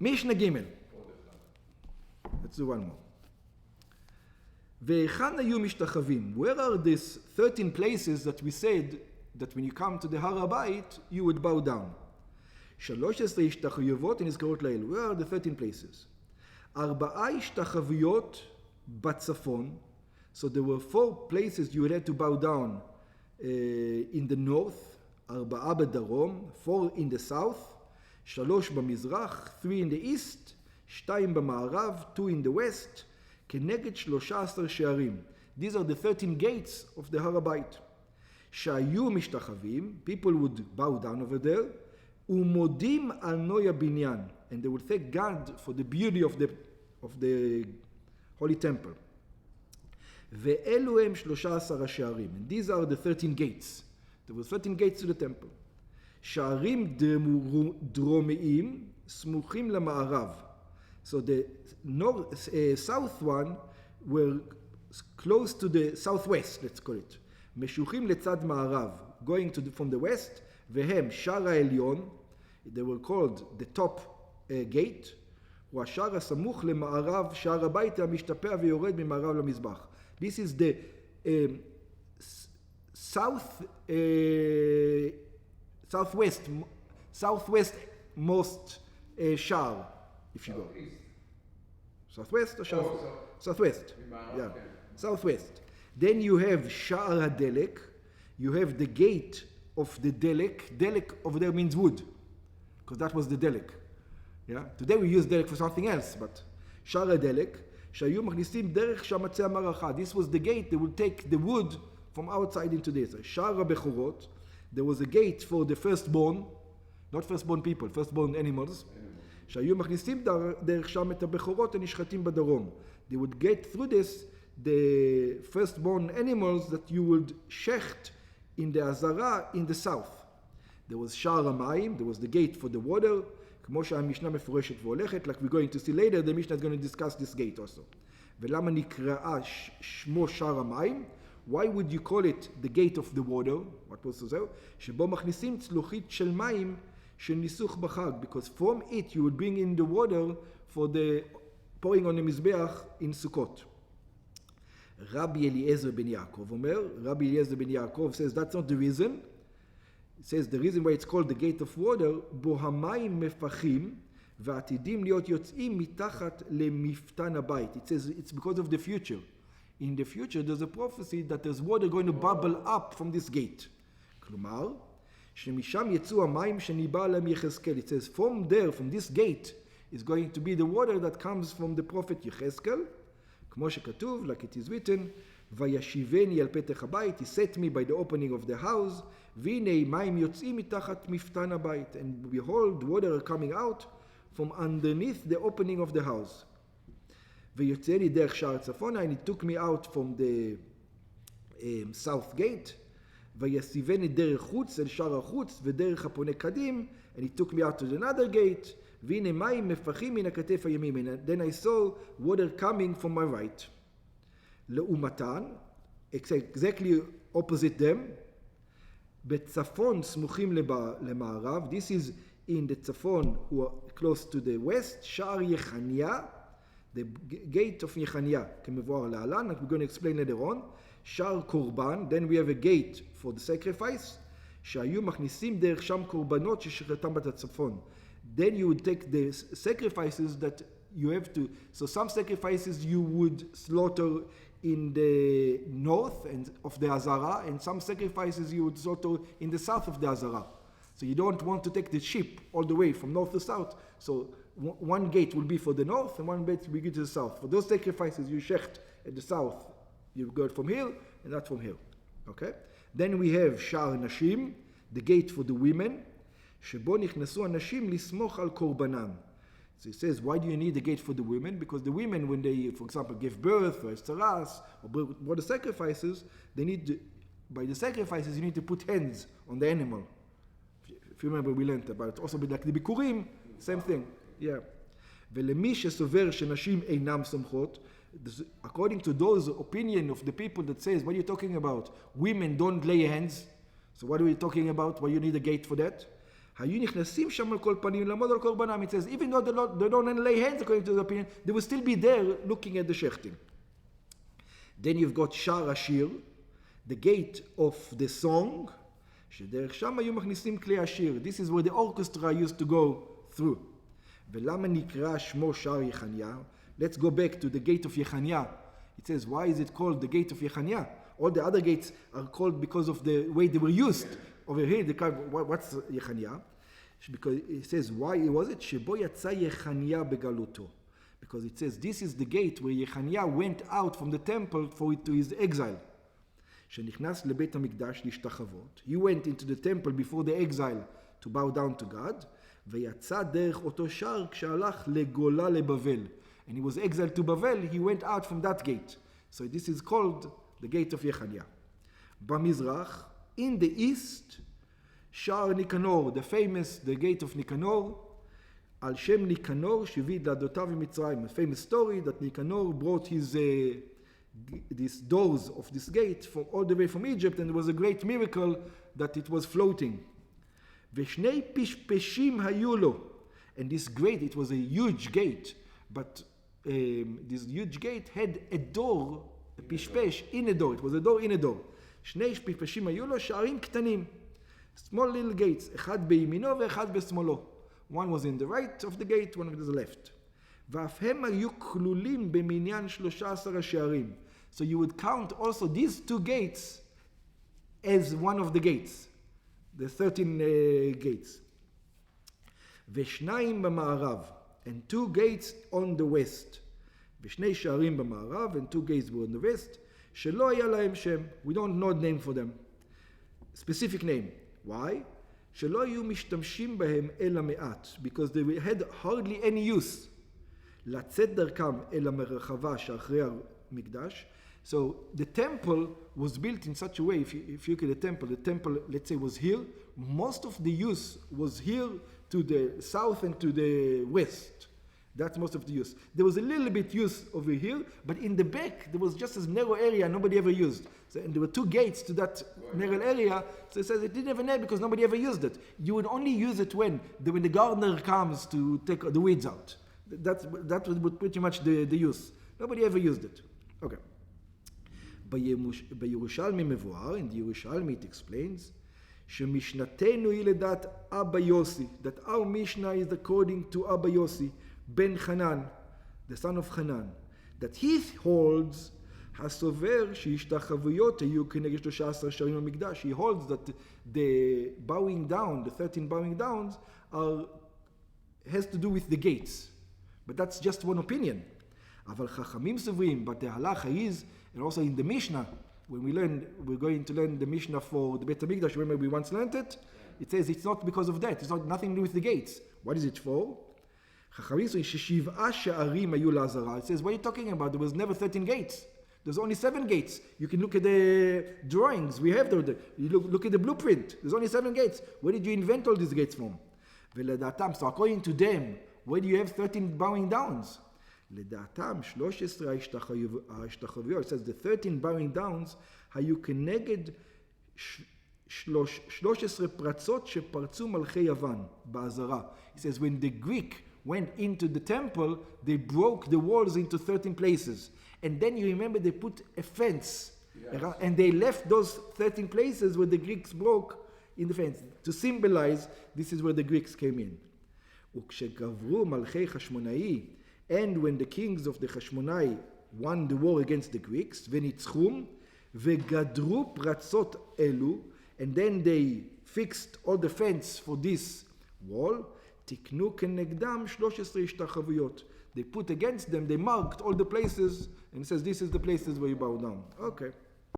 Mishnah Gimel. Let's do one more. והיכן היו משתחווים? Where are these 13 places that we said that when you come to the הר הבית, you would bow down? 13 השתחוויות נזכרות לאל. Where are the 13 places? 4 השתחוויות בצפון. So there were 4 places you had to bow down in the north. 4 בדרום, 4 in the south, 3 במזרח, 3 in the east, 2 במערב, 2 in the west, כנגד 13 שערים. These are the 13 gates of the הר הבית. שהיו משתחווים, people would bow down over there, ומודים על נוי הבניין, and they would thank God for the beauty of the holy temple. ואלו הם 13 השערים. And these are the 13 gates. There were 13 gates to the temple. שערים דרומיים סמוכים למערב. So the south one were close to the southwest, let's call it. משוחים לצד מערב, going from the west, והם שער העליון, they were called the top gate, הוא השער הסמוך למערב, שער הבית המשתפע ויורד ממערב למזבח. This is the southwest most שער, if you go. Southwest or southwest? Yeah, southwest. Then you have שער הדלק, you have the gate of the delek. Delek over there means wood, because that was the delek. Yeah? Today we use delek for something else, but שער הדלק, שהיו מכניסים דרך שמצי המערכה. This was the gate, they would take the wood from outside into this. שער הבכורות, there was a gate for the firstborn, not firstborn people, firstborn animals. שהיו מכניסים דרך שם את הבכורות הנשחטים בדרום. They would get through this, the firstborn animals that you would shecht in the azara in the south. There was שער המים, there was the gate for the water, כמו שהמשנה מפורשת והולכת, like we're going to see later, the Mishnah is going to discuss this gate also. ולמה נקראה שמו שער המים? Why would you call it the gate of the water? What was זה? שבו מכניסים צלוחית של מים של ניסוך בחג, because from it you would bring in the water for the pouring on the מזבח in סוכות. רבי אליעזר בן יעקב אומר, רבי אליעזר בן יעקב says that's not the reason. It says the reason why it's called the gate of water, בו המים מפחים ועתידים להיות יוצאים מתחת למפתן הבית. It says it's because of the future. In the future there's a prophecy that there's water going to bubble up from this gate. כלומר, שמשם יצאו המים שניבא להם יחזקאל. It says from there, from this gate, is going to be the water that comes from the prophet יחזקאל. כמו שכתוב, like it is written, וישיבני על פתח הבית, he set me by the opening of the house, והנה מים יוצאים מתחת מפתן הבית, and behold, water are coming out from underneath the opening of the house. ויוצא לי דרך שער צפונה, and he took me out from the south gate, ויסיבני דרך חוץ אל שער החוץ, ודרך הפונה קדים, and he took me out to another gate, והנה מים מפחים מן הכתף הימין, and then I saw water coming from my right. לעומתן, exactly opposite them, בצפון סמוכים למערב, this is in the צפון, who are close to the west, שער יחניה, the gate of יחניה, כמבואר להלן, we're going to explain later on, שער קורבן, then we have a gate for the sacrifice, שהיו מכניסים דרך שם קורבנות ששחררתם בצפון. Then you would take the sacrifices that you have to, so some sacrifices you would slaughter in the north and of the Azara, and some sacrifices you would slaughter in the south of the Azara. So you don't want to take the sheep all the way from north to south. So one gate will be for the north and one gate will be to the south. For those sacrifices you shecht at the south, you go from here and not from here. Okay? Then we have שער נשים, the gate for the women, שבו נכנסו הנשים לסמוך על קורבנם. So it says, why do you need the gate for the women? Because the women, when they, for example, give birth or tzaras or brought the sacrifices, they need, by the sacrifices, you need to put hands on the animal. If you remember, we learned about it. Also, like the bikurim, same thing. Yeah. ולמי שסובר שנשים אינם סומכות, according to those opinion of the people that says, what are you talking about? Women don't lay hands. So what are we talking about? Why you need a gate for that? היו נכנסים שם על כל פנים לעמוד על קורבנם. It says, even though they don't lay hands according to the opinion, they will still be there looking at the shechting. Then you've got שער השיר, the gate of the song, שדרך שם היו מכניסים כלי השיר. This is where the orchestra used to go through. ולמה נקרא שמו שער יחניה? Let's go back to the gate of Yechanya. It says, why is it called the gate of Yechanya? All the other gates are called because of the way they were used. Over here, what's Yechanya? Because it says, why was it? שבו יצא יחניה בגלותו. Because it says, this is the gate where Yechanya went out from the temple to his exile. שנכנס לבית המקדש להשתחוות. He went into the temple before the exile to bow down to God. ויצא דרך אותו שער כשהלך לגולה לבבל. And he was exiled to Bavel, he went out from that gate. So this is called the gate of Yechanya. במזרח, in the east, שער ניקנור, the gate of Nicanor, על שם ניקנור שהביא את דלתותיו ממצרים. A famous story that Nicanor brought these doors of this gate from all the way from Egypt, and it was a great miracle that it was floating. ושני פשפשים היו לו. And this gate, it was a huge gate, but this huge gate had a door, a pishpesh in a door. It was a door in a door. שני פשפשים היו לו, שערים קטנים. Small little gates. אחד בימינו ואחד בשמאלו. One was in the right of the gate, one was the left. ואף הם היו כלולים במניין 13 השערים. So you would count also these two gates as one of the gates. The 13 gates. ושניים במערב. And 2 gates on the west. ושני שערים במערב, and 2 gates were on the west, שלא היה להם שם. We don't know a name for them. Specific name. Why? שלא היו משתמשים בהם אלא מעט. Because they had hardly any use. לצאת דרכם אל המרחבה שאחרי המקדש. So the temple was built in such a way, if you look at the temple, let's say, was here. Most of the use was here to the south and to the west. That's most of the use. There was a little bit use over here, but in the back, there was just this narrow area nobody ever used. So, and there were 2 gates to that narrow area, so it says it didn't have a name because nobody ever used it. You would only use it when the gardener comes to take the weeds out. That was pretty much the use. Nobody ever used it. Okay. בירושלמי מבואר, in the Yerushalmi it explains, שמשנתנו היא לדעת אבא יוסי, that our Mishnah is according to Abba Yossi, ben Hanan, the son of Hanan, that he holds, הסובר שהשתחוויות היו כנגד 13 שערים המקדש. He holds that the bowing down, the 13 bowing downs, has to do with the gates. But that's just one opinion. אבל חכמים סוברים, but the halacha is, and also in the Mishnah, when we're going to learn the Mishnah for the Beit HaMikdash, remember we once learned it, it says it's not because of that, it's not nothing to do with the gates. What is it for? חכמים סוברים ששבעה שערים היו לעזרה. It says, what are you talking about? There was never 13 gates. There's only 7 gates. You can look at the drawings. We have you look at the blueprint. There's only 7 gates. Where did you invent all these gates from? ולדעתם, so according to them, where do you have 13 bowing downs? לדעתם 13 ההשתחוויות, it says the 13 bowing downs היו כנגד 13 פרצות שפרצו מלכי יוון בעזרה. It says when the Greek went into the temple, they broke the walls into 13 places. And then you remember they put a fence, around, and they left those 13 places where the Greeks broke in the fence to symbolize this is where the Greeks came in. וכשגברו מלכי חשמונאי, and when the kings of the Hashmonai won the war against the Greeks, וניצחום, וגדרו פרצות אלו, and then they fixed all the fence for this wall, תקנו כנגדם 13 השתחוויות. They put against them, they marked all the places, and it says this is the places where you bow down. Okay.